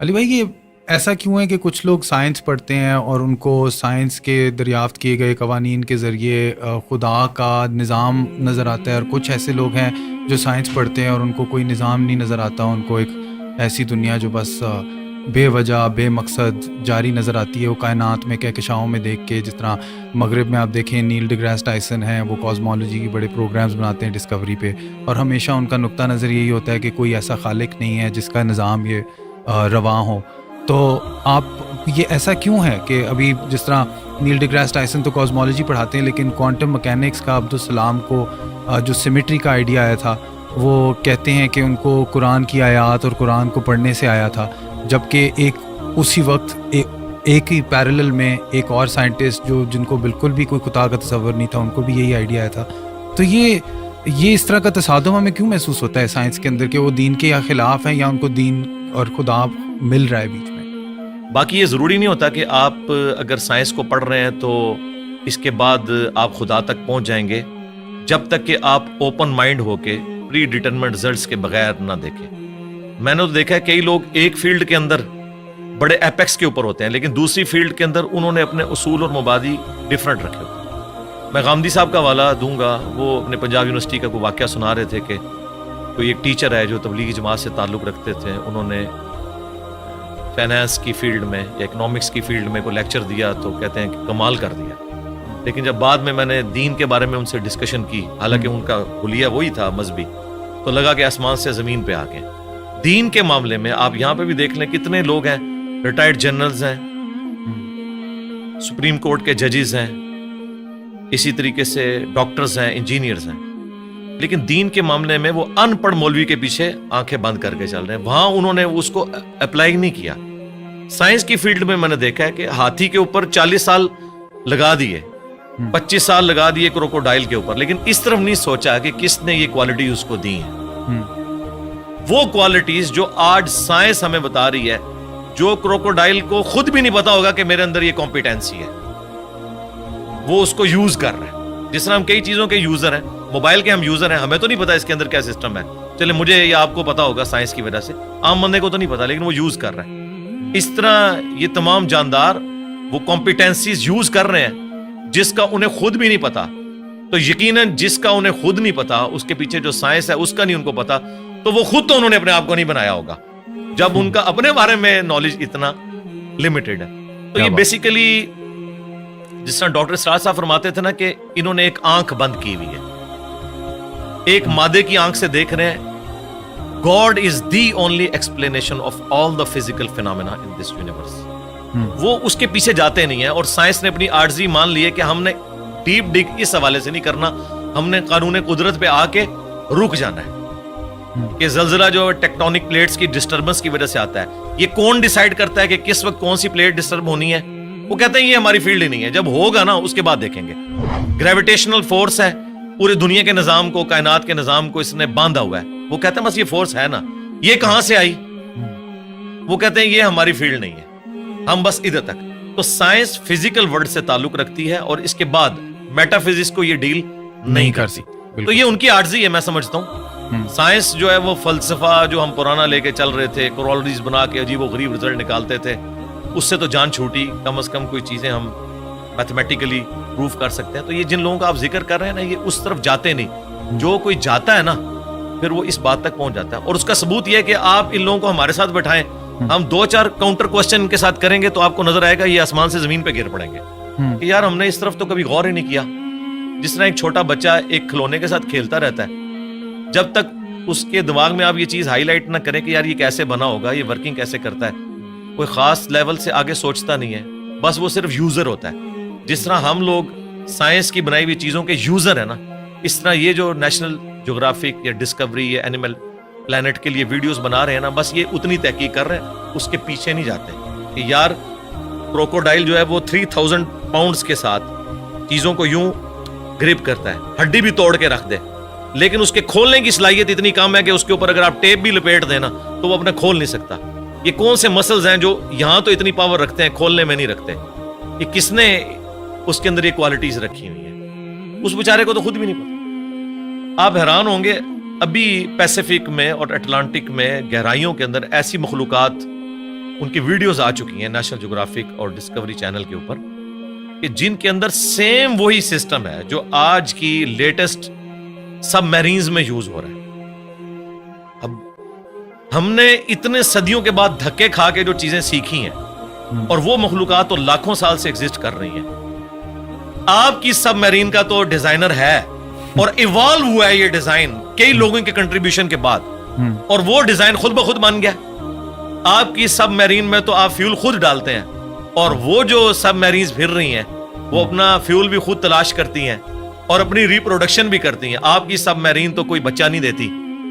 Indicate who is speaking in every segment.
Speaker 1: علی بھائی یہ ایسا کیوں ہے کہ کچھ لوگ سائنس پڑھتے ہیں اور ان کو سائنس کے دریافت کیے گئے قوانین کے ذریعے خدا کا نظام نظر آتا ہے، اور کچھ ایسے لوگ ہیں جو سائنس پڑھتے ہیں اور ان کو کوئی نظام نہیں نظر آتا، ان کو ایک ایسی دنیا جو بس بے وجہ بے مقصد جاری نظر آتی ہے، وہ کائنات میں کہکشاؤں میں دیکھ کے. جس طرح مغرب میں آپ دیکھیں نیل ڈی گریس ٹائسن ہیں، وہ کاسمولوجی کے بڑے پروگرامز بناتے ہیں ڈسکوری پہ، اور ہمیشہ ان کا نقطہ نظر یہی ہوتا ہے کہ کوئی ایسا خالق نہیں ہے جس کا نظام یہ رواں ہو. تو آپ یہ ایسا کیوں ہے کہ ابھی جس طرح نیل ڈی گریس ٹائسن تو کاسمولوجی پڑھاتے ہیں، لیکن کوانٹم مکینکس کا عبدالسلام کو جو سیمیٹری کا آئیڈیا آیا تھا وہ کہتے ہیں کہ ان کو قرآن کی آیات اور قرآن کو پڑھنے سے آیا تھا، جبکہ ایک اسی وقت ایک ہی پیرلل میں ایک اور سائنٹسٹ جن کو بالکل بھی کوئی خدا کا تصور نہیں تھا، ان کو بھی یہی آئیڈیا آیا تھا. تو یہ اس طرح کا تصادم ہمیں کیوں محسوس ہوتا ہے سائنس کے اندر کہ وہ دین کے یا خلاف ہیں یا ان کو دین اور خدا مل رہا ہے بیچ میں؟
Speaker 2: باقی یہ ضروری نہیں ہوتا کہ آپ اگر سائنس کو پڑھ رہے ہیں تو اس کے بعد آپ خدا تک پہنچ جائیں گے، جب تک کہ آپ اوپن مائنڈ ہو کے پری ڈیٹرمنٹ رزلٹس کے بغیر نہ دیکھیں. میں نے تو دیکھا ہے کئی لوگ ایک فیلڈ کے اندر بڑے ایپیکس کے اوپر ہوتے ہیں، لیکن دوسری فیلڈ کے اندر انہوں نے اپنے اصول اور مبادی ڈیفرنٹ رکھے ہوتے ہیں. میں غامدی صاحب کا حوالہ دوں گا، وہ اپنے پنجاب یونیورسٹی کا کوئی واقعہ سنا رہے تھے کہ کوئی ایک ٹیچر ہے جو تبلیغی جماعت سے تعلق رکھتے تھے، انہوں نے فائنانس کی فیلڈ میں یا اکنامکس کی فیلڈ میں کوئی لیکچر دیا تو کہتے ہیں کہ کمال کر دیا. لیکن جب بعد میں نے دین کے بارے میں ان سے ڈسکشن کی، حالانکہ ان کا حلیہ وہی تھا مذہبی، تو لگا کہ آسمان سے زمین پہ آ گئے. دین کے معاملے میں آپ یہاں پہ بھی دیکھ لیں کتنے لوگ ہیں، ریٹائرڈ جنرلز ہیں، سپریم کورٹ کے ججز ہیں، اسی طریقے سے ڈاکٹرز ہیں، انجینئرز ہیں، لیکن دین کے معاملے میں وہ ان پڑھ مولوی کے پیچھے آنکھیں بند کر کے چل رہے ہیں. وہاں انہوں نے اس کو اپلائی نہیں کیا. سائنس کی فیلڈ میں نے دیکھا ہے کہ ہاتھی کے اوپر 40 سال لگا دیے، 25 سال لگا دیے کروکوڈائل کے اوپر، لیکن اس طرف نہیں سوچا کہ کس نے یہ کوالٹی اس کو دی ہے. وہ کوالٹیز جو آج سائنس ہمیں بتا رہی ہے، جو کروکوڈائل کو خود بھی نہیں پتا ہوگا کہ میرے اندر یہ کمپیٹنسی ہے، وہ اس کو یوز کر رہا ہے. جس طرح ہم کئی چیزوں کے یوزر ہیں، موبائل کے ہم یوزر ہیں، ہمیں تو نہیں پتا اس کے اندر کیا سسٹم ہے، چلے مجھے یا آپ کو پتا ہوگا سائنس کی وجہ سے، عام بندے کو تو نہیں پتا، لیکن وہ یوز کر رہا ہے. اس طرح یہ تمام جاندار وہ کمپیٹنسیز یوز کر رہے ہیں جس کا انہیں خود بھی نہیں پتا. تو یقیناً جس کا انہیں خود نہیں پتا، اس کے پیچھے جو سائنس ہے اس کا نہیں ان کو پتا، تو وہ خود تو انہوں نے اپنے آپ کو نہیں بنایا ہوگا جب ان کا اپنے بارے میں نالج اتنا لمیٹڈ ہے. تو یہ بیسیکلی جس طرح ڈاکٹر اسرار صاحب فرماتے تھے نا کہ انہوں نے ایک آنکھ بند کی ہوئی ہے، ایک مادے کی آنکھ سے دیکھ رہے ہیں. God is the only explanation of all the physical phenomena in this universe. وہ اس کے پیچھے جاتے نہیں ہیں، اور سائنس نے اپنی عاجزی مان لی ہے کہ ہم نے ڈیپ ڈگ اس حوالے سے نہیں کرنا، ہم نے قانون قدرت پہ آ کے رک جانا ہے. کہ زلزلہ جو ٹیکٹونک پلیٹس کی ڈسٹربنس کی وجہ سے آتا ہے، یہ کون ڈیسائیڈ کرتا ہے کہ کس وقت کون سی پلیٹ ڈسٹرب ہونی ہے؟ وہ کہتے ہیں یہ ہماری فیلڈ ہی نہیں ہے، جب ہوگا نا اس کے بعد دیکھیں گے. گریویٹیشنل فورس ہے، پورے دنیا کے نظام کو، کائنات کے نظام کو اس نے باندھا ہوا ہے. وہ کہتے ہیں بس یہ فورس ہے نا، یہ کہاں سے آئی؟ وہ کہتے ہیں یہ ہماری فیلڈ نہیں ہے، ہم بس ادھر تک. تو سائنس فزیکل ورلڈ سے تعلق رکھتی ہے، اور اس کے بعد میٹا فزکس کو یہ ڈیل نہیں کرتی. تو یہ ان کی عاجزی ہے، میں سمجھتا ہوں. سائنس جو ہے وہ فلسفہ جو ہم پرانا لے کے چل رہے تھے، کورولریز بنا کے عجیب و غریب رزلٹ نکالتے تھے، اس سے تو جان چھوٹی. کم از کم کوئی چیزیں ہم میتھمیٹیکلی پروف کر سکتے ہیں. تو یہ جن لوگوں کا آپ ذکر کر رہے ہیں نا، یہ اس طرف جاتے نہیں. جو کوئی جاتا ہے نا پھر وہ اس بات تک پہنچ جاتا ہے. اور اس کا ثبوت یہ ہے کہ آپ ان لوگوں کو ہمارے ساتھ بٹھائیں، ہم 2-4 کاؤنٹر کوسچن کے ساتھ کریں گے تو آپ کو نظر آئے گا یہ آسمان سے زمین پہ گر پڑیں گے کہ یار ہم نے اس طرف تو کبھی غور ہی نہیں کیا. جس طرح ایک چھوٹا بچہ ایک کھلونے کے ساتھ کھیلتا رہتا ہے، جب تک اس کے دماغ میں آپ یہ چیز ہائی لائٹ نہ کریں کہ یار یہ کیسے بنا ہوگا، یہ ورکنگ کیسے کرتا ہے، کوئی خاص لیول سے آگے سوچتا نہیں ہے، بس وہ صرف یوزر ہوتا ہے. جس طرح ہم لوگ سائنس کی بنائی ہوئی چیزوں کے یوزر ہیں نا، اس طرح یہ جو نیشنل جغرافک یا ڈسکوری یا اینیمل پلانٹ کے لیے ویڈیوز بنا رہے ہیں نا، بس یہ اتنی تحقیق کر رہے ہیں، اس کے پیچھے نہیں جاتے کہ یار کروکوڈائل جو ہے وہ 3000 پاؤنڈز کے ساتھ چیزوں کو یوں گرپ کرتا ہے، ہڈی بھی توڑ کے رکھ دے، لیکن اس کے کھولنے کی صلاحیت اتنی کم ہے کہ اس کے اوپر اگر آپ ٹیپ بھی لپیٹ دیں نا تو وہ اپنے کھول نہیں سکتا. یہ کون سے مسلز ہیں جو یہاں تو اتنی پاور رکھتے ہیں، کھولنے میں نہیں رکھتے؟ یہ کس نے اس کے اندر یہ کوالٹیز رکھی ہوئی ہیں؟ اس بیچارے کو تو خود بھی نہیں پتا. آپ حیران ہوں گے، ابھی پیسیفک میں اور اٹلانٹک میں گہرائیوں کے اندر ایسی مخلوقات ان کی ویڈیوز آ چکی ہیں نیشنل جغرافک اور ڈسکوری چینل کے اوپر کہ جن کے اندر سیم وہی سسٹم ہے جو آج کی لیٹسٹ سب میرینز میں یوز ہو رہا ہے. اب ہم نے اتنے صدیوں کے بعد دھکے کھا کے جو چیزیں سیکھی ہیں اور وہ مخلوقات تو لاکھوں سال سے ایگزسٹ کر رہی ہیں. آپ کی سب میرین کا تو ڈیزائنر ہے اور ایوالو ہوا ہے یہ ڈیزائن کئی لوگوں کے کنٹریبیوشن کے بعد, اور وہ ڈیزائن خود بخود بن گیا. آپ کی سب میرین میں تو آپ فیول خود ڈالتے ہیں, اور وہ جو سب میرینز پھر رہی ہیں وہ اپنا فیول بھی خود تلاش کرتی ہیں اور اپنی ریپروڈکشن بھی کرتی ہیں. آپ کی سب میرین تو کوئی بچہ نہیں دیتی,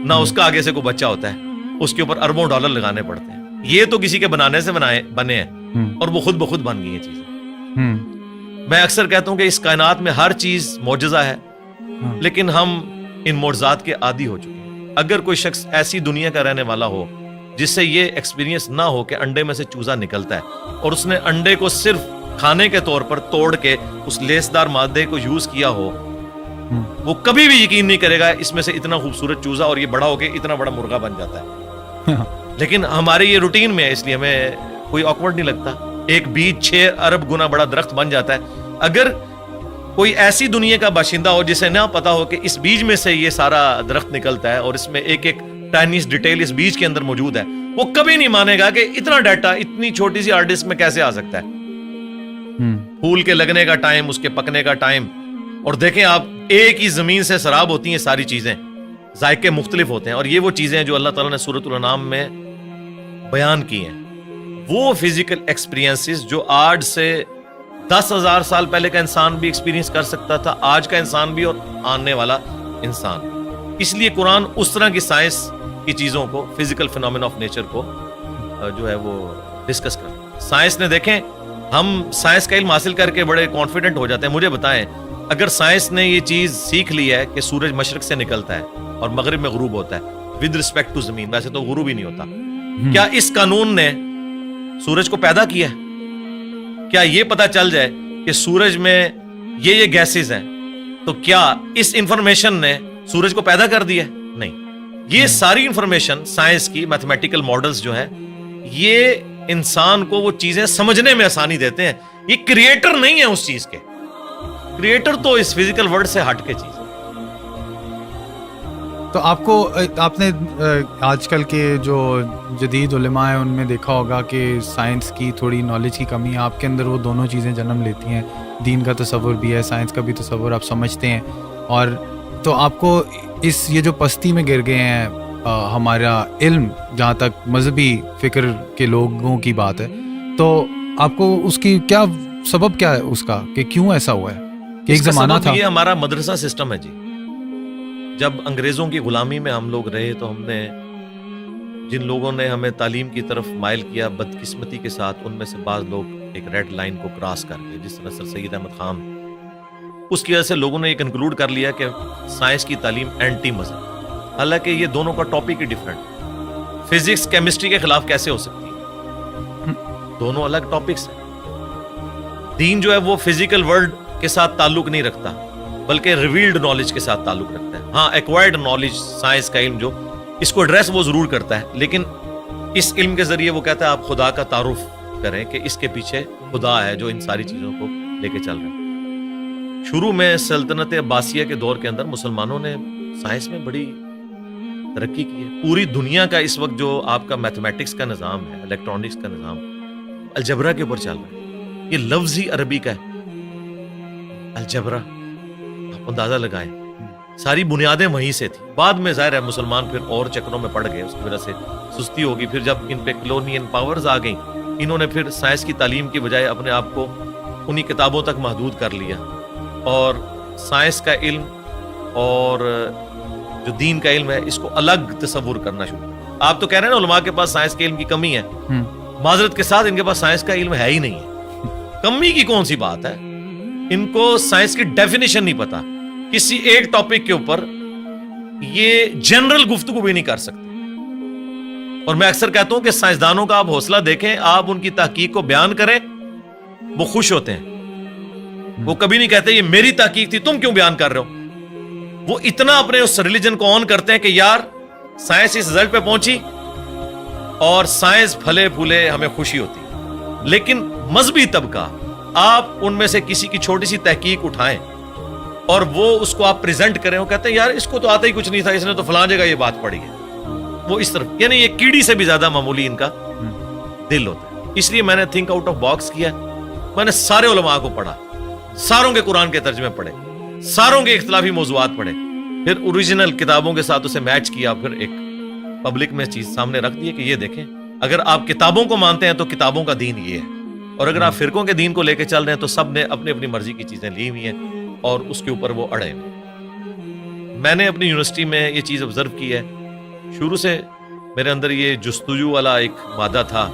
Speaker 2: نہ اس کا آگے سے کوئی بچہ ہوتا ہے, اس کے اوپر اربوں ڈالر لگانے پڑتے ہیں. یہ تو کسی کے بنانے سے بنے ہیں اور وہ خود بخود بن گئی ہیں چیزیں. میں اکثر کہتا ہوں کہ اس کائنات میں ہر چیز معجزہ ہے, لیکن ہم ان معجزات کے عادی ہو چکے ہیں. اگر کوئی شخص ایسی دنیا کا رہنے والا ہو جس سے یہ ایکسپیرینس نہ ہو کہ انڈے میں سے چوزا نکلتا ہے اور اس نے انڈے کو صرف کھانے کے طور پر توڑ کے اس لیسدار مادے کو یوز کیا ہو, وہ کبھی بھی یقین نہیں کرے گا اس میں سے اتنا خوبصورت چوزا اور یہ بڑا ہو کے اتنا بڑا مرغا بن جاتا ہے. لیکن ہمارے یہ روٹین میں ہے, اس لیے ہمیں کوئی آکورڈ نہیں لگتا. ایک بیج 6 ارب گنا بڑا درخت بن جاتا ہے. اگر کوئی ایسی دنیا کا باشندہ ہو جسے نہ پتا ہو کہ اس بیج میں سے یہ سارا درخت نکلتا ہے اور اس میں ایک ایک ٹائنیس ڈیٹیل اس بیج کے اندر موجود ہے, وہ کبھی نہیں مانے گا کہ اتنا ڈیٹا اتنی چھوٹی سی ہارڈ ڈسک میں کیسے آ سکتا ہے. پھول کے لگنے کا ٹائم, اس کے پکنے کا ٹائم, اور دیکھیں آپ ایک ہی زمین سے سراب ہوتی ہیں ساری چیزیں, ذائقے مختلف ہوتے ہیں, اور یہ وہ چیزیں جو اللہ تعالیٰ نے سورۃ الانعام میں بیان کی ہیں. وہ فزیکل ایکسپیرینسز جو آج سے 10,000 سال پہلے کا انسان بھی ایکسپیرینس کر سکتا تھا, آج کا انسان بھی اور آنے والا انسان. اس لیے قرآن اس طرح کی سائنس کی چیزوں کو, فزیکل فینومینا آف نیچر کو جو ہے وہ ڈسکس کرتا. سائنس نے دیکھیں, ہم سائنس کا علم حاصل کر کے بڑے کانفیڈنٹ ہو جاتے ہیں. مجھے بتائیں, اگر سائنس نے یہ چیز سیکھ لی ہے کہ سورج مشرق سے نکلتا ہے اور مغرب میں غروب ہوتا ہے ود رسپیکٹ ٹو زمین, ویسے تو غروب ہی نہیں ہوتا, کیا اس قانون نے سورج کو پیدا کیا ہے؟ کیا یہ پتا چل جائے کہ سورج میں یہ گیسز ہیں تو کیا اس انفارمیشن نے سورج کو پیدا کر دیا؟ نہیں. یہ ساری انفارمیشن سائنس کی میتھمیٹیکل ماڈلز جو ہیں یہ انسان کو وہ چیزیں سمجھنے میں آسانی دیتے ہیں. یہ کریٹر نہیں ہے اس چیز کے, کریٹر تو اس فزیکل ورلڈ سے ہٹ کے چیز ہے.
Speaker 1: تو آپ نے آج کل کے جو جدید علماء ہیں ان میں دیکھا ہوگا کہ سائنس کی تھوڑی نالج کی کمی ہے. آپ کے اندر وہ دونوں چیزیں جنم لیتی ہیں, دین کا تصور بھی ہے, سائنس کا بھی تصور آپ سمجھتے ہیں, اور تو آپ کو یہ جو پستی میں گر گئے ہیں ہمارا علم, جہاں تک مذہبی فکر کے لوگوں کی بات ہے, تو آپ کو اس کی کیا سبب کیا ہے اس کا, کہ کیوں ایسا ہوا ہے کہ ایک زمانہ تھا؟
Speaker 2: یہ ہمارا مدرسہ سسٹم ہے جی. جب انگریزوں کی غلامی میں ہم لوگ رہے تو ہم نے جن لوگوں نے ہمیں تعلیم کی طرف مائل کیا, بدقسمتی کے ساتھ ان میں سے بعض لوگ ایک ریڈ لائن کو کراس کر گئے, جس طرح سر سید احمد خان. اس کی وجہ سے لوگوں نے یہ کنکلوڈ کر لیا کہ سائنس کی تعلیم اینٹی مذہب, حالانکہ یہ دونوں کا ٹاپک ہی ڈفرنٹ. فزکس کیمسٹری کے خلاف کیسے ہو سکتی ہے؟ دونوں الگ ٹاپکس ہیں. دین جو ہے وہ فزیکل ورلڈ کے ساتھ تعلق نہیں رکھتا بلکہ ریویلڈ نالج کے ساتھ تعلق رکھتا ہے. ہاں, ایکوائرڈ نالج, سائنس کا علم جو اس کو ایڈریس وہ ضرور کرتا ہے, لیکن اس علم کے ذریعے وہ کہتا ہے آپ خدا کا تعارف کریں کہ اس کے پیچھے خدا ہے جو ان ساری چیزوں کو لے کے چل رہا ہے. شروع میں سلطنت عباسیہ کے دور کے اندر مسلمانوں نے سائنس میں بڑی ترقی کی ہے. پوری دنیا کا اس وقت جو آپ کا میتھمیٹکس کا نظام ہے, الیکٹرانکس کا نظام, الجبرا کے اوپر چل رہا ہے. یہ لفظ ہی عربی کا ہے, الجبرا. آپ اندازہ لگائیں, ساری بنیادیں وہیں سے تھی. بعد میں ظاہر ہے مسلمان پھر اور چکروں میں پڑ گئے, اس کی وجہ سے سستی ہوگی. پھر جب ان پہ کلونین پاورز آ گئیں, انہوں نے پھر سائنس کی تعلیم کی بجائے اپنے آپ کو انہی کتابوں تک محدود کر لیا, اور سائنس کا علم اور جو دین کا علم ہے اس کو الگ تصور کرنا شروع. آپ تو کہہ رہے ہیں نا علماء کے پاس سائنس کے علم کی کمی ہے, معذرت کے ساتھ ان کے پاس سائنس کا علم ہے ہی نہیں ہے. کمی کی کون سی بات ہے, ان کو سائنس کی ڈیفینیشن نہیں پتا. کسی ایک ٹاپک کے اوپر یہ جنرل گفتگو بھی نہیں کر سکتے. اور میں اکثر کہتا ہوں کہ سائنسدانوں کا آپ حوصلہ دیکھیں, آپ ان کی تحقیق کو بیان کریں, وہ خوش ہوتے ہیں. وہ کبھی نہیں کہتے یہ میری تحقیق تھی, تم کیوں بیان کر رہے ہو. وہ اتنا اپنے اس ریلیجن کو آن کرتے ہیں کہ یار سائنس اس رزلٹ پہ پہنچی اور سائنس پھلے پھولے ہمیں خوشی ہوتی ہے، لیکن مذہبی طبقہ آپ ان میں سے کسی کی چھوٹی سی تحقیق اٹھائیں اور وہ اس کو آپ پریزنٹ کریں، وہ کہتے ہیں یار اس کو تو آتا ہی کچھ نہیں تھا، اس نے تو فلاں جگہ یہ بات پڑھی ہے، وہ اس طرف، یعنی یہ کیڑی سے بھی زیادہ معمولی ان کا دل ہوتا ہے۔ اس لیے میں نے تھنک آؤٹ آف باکس کیا، میں نے سارے علماء کو پڑھا، ساروں کے قرآن کے ترجمے پڑھے، ساروں کے اختلافی موضوعات پڑھے، پھر اوریجنل کتابوں کے ساتھ اسے میچ کیا، پھر ایک پبلک میں چیز سامنے رکھ دی کہ یہ دیکھیں اگر آپ کتابوں کو مانتے ہیں تو کتابوں کا دین یہ ہے، اور اگر آپ فرقوں کے دین کو لے کے چل رہے ہیں تو سب نے اپنی اپنی مرضی کی چیزیں لی ہوئی ہیں اور اس کے اوپر وہ اڑے ہوئے۔ میں نے اپنی یونیورسٹی میں یہ چیز آبزرو کی ہے، شروع سے میرے اندر یہ جستجو والا ایک مادہ تھا،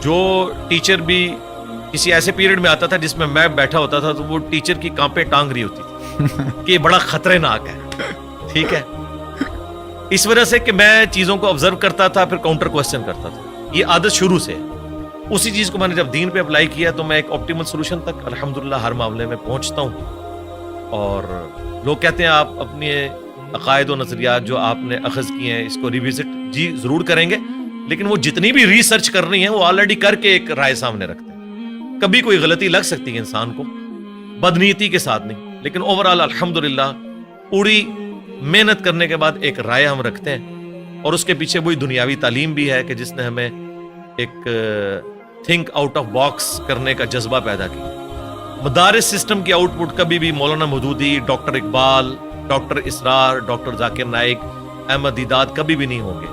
Speaker 2: جو ٹیچر بھی کسی ایسے پیریڈ میں آتا تھا جس میں بیٹھا ہوتا تھا تو وہ ٹیچر کی کانپیں ٹانگ رہی ہوتی تھی کہ یہ بڑا خطرناک ہے، ٹھیک ہے، اس وجہ سے کہ میں چیزوں کو آبزرو کرتا تھا پھر کاؤنٹر کوسچن کرتا تھا، یہ عادت شروع سے ہے۔ اسی چیز کو میں نے جب دین پہ اپلائی کیا تو میں ایک آپٹیمل سولوشن تک الحمدللہ ہر معاملے میں پہنچتا ہوں، اور لوگ کہتے ہیں آپ اپنے عقائد و نظریات جو آپ نے اخذ کیے ہیں اس کو ریوزٹ جی ضرور کریں گے، لیکن وہ جتنی بھی ریسرچ کرنی ہے وہ آلریڈی کر کے ایک رائے سامنے رکھتے ہیں، کبھی کوئی غلطی لگ سکتی ہے انسان کو، بدنیتی کے ساتھ نہیں، لیکن اوورآل الحمدللہ پوری محنت کرنے کے بعد ایک رائے ہم رکھتے ہیں، اور اس کے پیچھے وہی دنیاوی تعلیم بھی ہے کہ جس نے ہمیں ایک تھنک آؤٹ آف باکس کرنے کا جذبہ پیدا کیا۔ مدارس سسٹم کی آؤٹ پٹ کبھی بھی مولانا مودودی، ڈاکٹر اقبال، ڈاکٹر اسرار، ڈاکٹر ذاکر نائک، احمد دیدات کبھی بھی نہیں ہوں گے،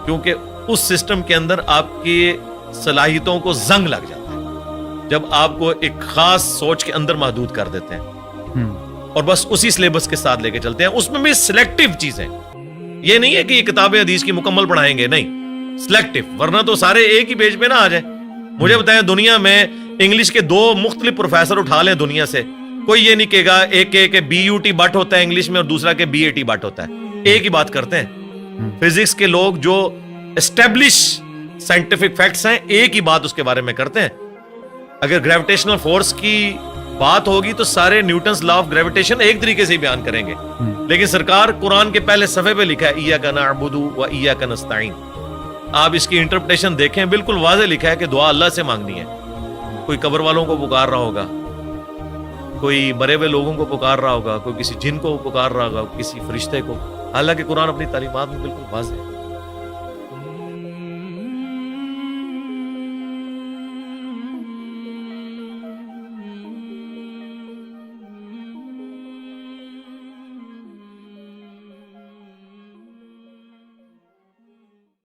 Speaker 2: کیونکہ اس سسٹم کے اندر آپ کی صلاحیتوں کو زنگ لگ جاتا ہے جب آپ کو ایک خاص سوچ کے اندر محدود کر دیتے ہیں اور بس اسی سلیبس کے ساتھ لے کے چلتے ہیں، اس میں بھی سلیکٹیو چیزیں، یہ نہیں ہے کہ یہ کتاب حدیث کی مکمل پڑھائیں گے، نہیں، سلیکٹیو، ورنہ تو سارے ایک ہی پیج پہ نہ آ جائیں۔ مجھے بتائیں دنیا میں انگلش کے 2 مختلف پروفیسر اٹھا لیں دنیا سے، کوئی یہ نہیں کہے گا ایک کہ بی یو ٹی بٹ ہوتا ہے انگلش میں اور دوسرا کہ بی اے ٹی بٹ ہوتا ہے، ایک ہی بات کرتے ہیں۔ فزکس کے لوگ جو اسٹیبلش سائنٹیفک فیکٹس ہیں ایک ہی بات اس کے بارے میں کرتے ہیں۔ اگر گریویٹیشنل فورس کی بات ہوگی تو سارے نیوٹنز لا آف گریویٹیشن ایک طریقے سے ہی بیان کریں گے، لیکن سرکار قرآن کے پہلے صفحے پہ لکھا ہے ایاک نعبد و ایاک نستعین، آپ اس کی انٹرپریٹیشن دیکھیں، بالکل واضح لکھا ہے کہ دعا اللہ سے مانگنی ہے۔ کوئی قبر والوں کو پکار رہا ہوگا، کوئی مرے ہوئے لوگوں کو پکار رہا ہوگا، کوئی کسی جن کو پکار رہا ہوگا، کسی فرشتے کو، حالانکہ قرآن اپنی تعلیمات میں بالکل واضح ہے۔